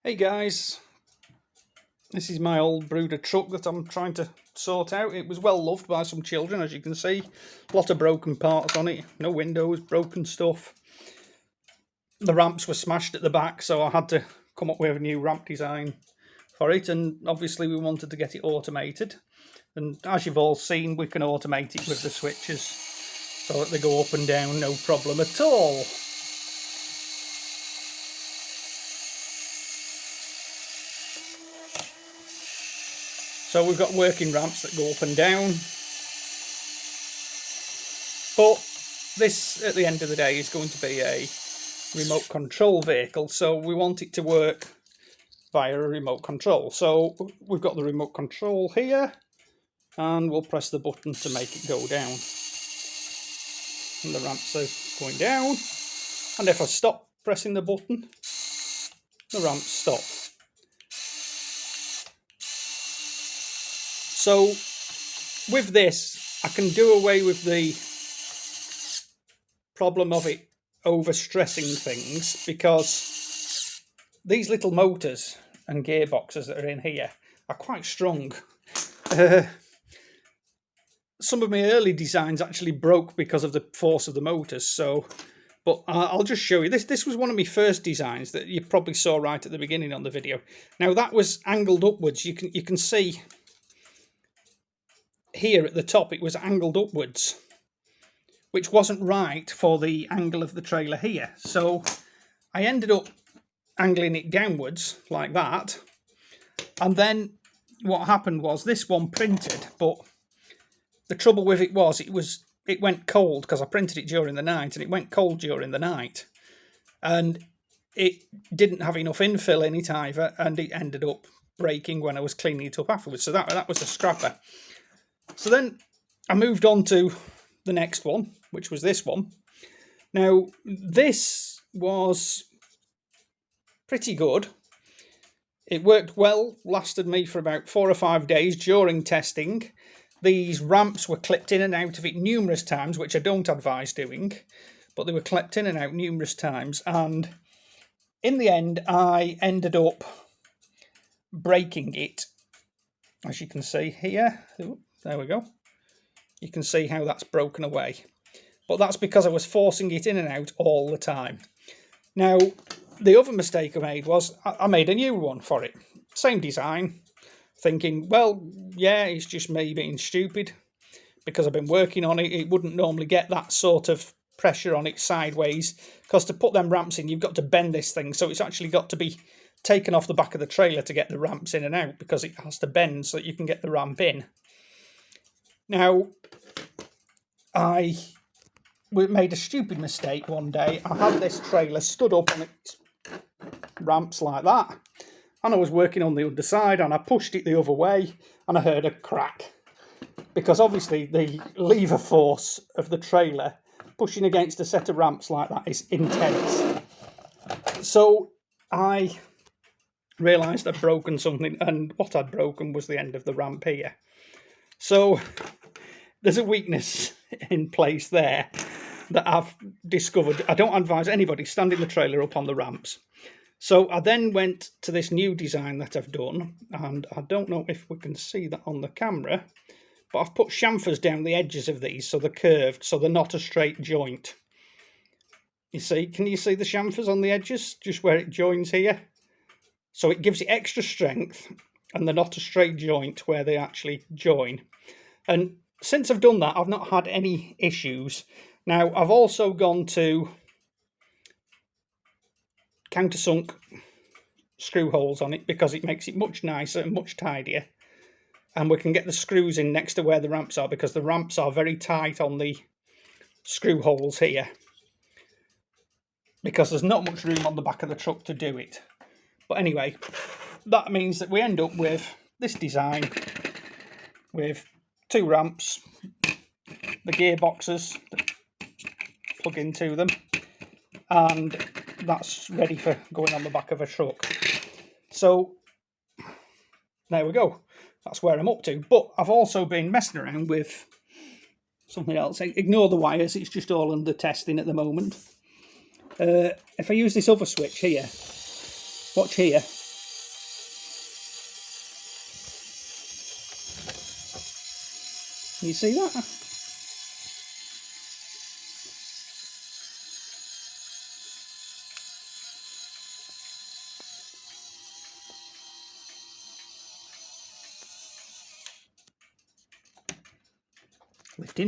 Hey guys, this is my old Bruder truck that I'm trying to sort out. It was well loved by some children, as you can see. A lot of broken parts on it, no windows, broken stuff. The ramps were smashed at the back, so I had to come up with a new ramp design for it, and obviously we wanted to get it automated. And as you've all seen, we can automate it with the switches so that they go up and down, no problem at all. So we've got working ramps that go up and down. But this, at the end of the day, is going to be a remote control vehicle. So we want it to work via a remote control. So we've got the remote control here, and we'll press the button to make it go down. And the ramps are going down. And if I stop pressing the button, the ramps stop. So with this, I can do away with the problem of it overstressing things, because these little motors and gearboxes that are in here are quite strong. Some of my early designs actually broke because of the force of the motors. But I'll just show you. This was one of my first designs that you probably saw right at the beginning on the video. Now that was angled upwards. You can see here at the top it was angled upwards, which wasn't right for the angle of the trailer here. So I ended up angling it downwards like that, and then what happened was this one printed, but the trouble with it was it went cold, because I printed it during the night, and it went cold during the night, and it didn't have enough infill in it either, and it ended up breaking when I was cleaning it up afterwards. So that was a scrapper. So then I moved on to the next one, which was this one. Now, this was pretty good. It worked well, lasted me for about 4 or 5 days during testing. These ramps were clipped in and out of it numerous times, which I don't advise doing, but they were clipped in and out numerous times. And in the end, I ended up breaking it, as you can see here. There we go. You can see how that's broken away. But that's because I was forcing it in and out all the time. Now, the other mistake I made was I made a new one for it. Same design. Thinking, well, yeah, it's just me being stupid. Because I've been working on it, it wouldn't normally get that sort of pressure on it sideways. Because to put them ramps in, you've got to bend this thing. So it's actually got to be taken off the back of the trailer to get the ramps in and out, because it has to bend so that you can get the ramp in. Now, I made a stupid mistake one day. I had this trailer stood up on its ramps like that, and I was working on the underside, and I pushed it the other way, and I heard a crack, because obviously the lever force of the trailer pushing against a set of ramps like that is intense. So I realised I'd broken something, and what I'd broken was the end of the ramp here. So there's a weakness in place there that I've discovered. I don't advise anybody standing the trailer up on the ramps. So I then went to this new design that I've done, and I don't know if we can see that on the camera, but I've put chamfers down the edges of these so they're curved, so they're not a straight joint. You see, can you see the chamfers on the edges, just where it joins here? So it gives it extra strength, and they're not a straight joint where they actually join. And since I've done that, I've not had any issues. Now, I've also gone to countersunk screw holes on it, because it makes it much nicer and much tidier. And we can get the screws in next to where the ramps are, because the ramps are very tight on the screw holes here, because there's not much room on the back of the truck to do it. But anyway, that means that we end up with this design with 2 ramps, the gearboxes that plug into them, and that's ready for going on the back of a truck. So there we go. That's where I'm up to. But I've also been messing around with something else. Ignore the wires, it's just all under testing at the moment. If I use this other switch here, watch here, Can you see that? Lifting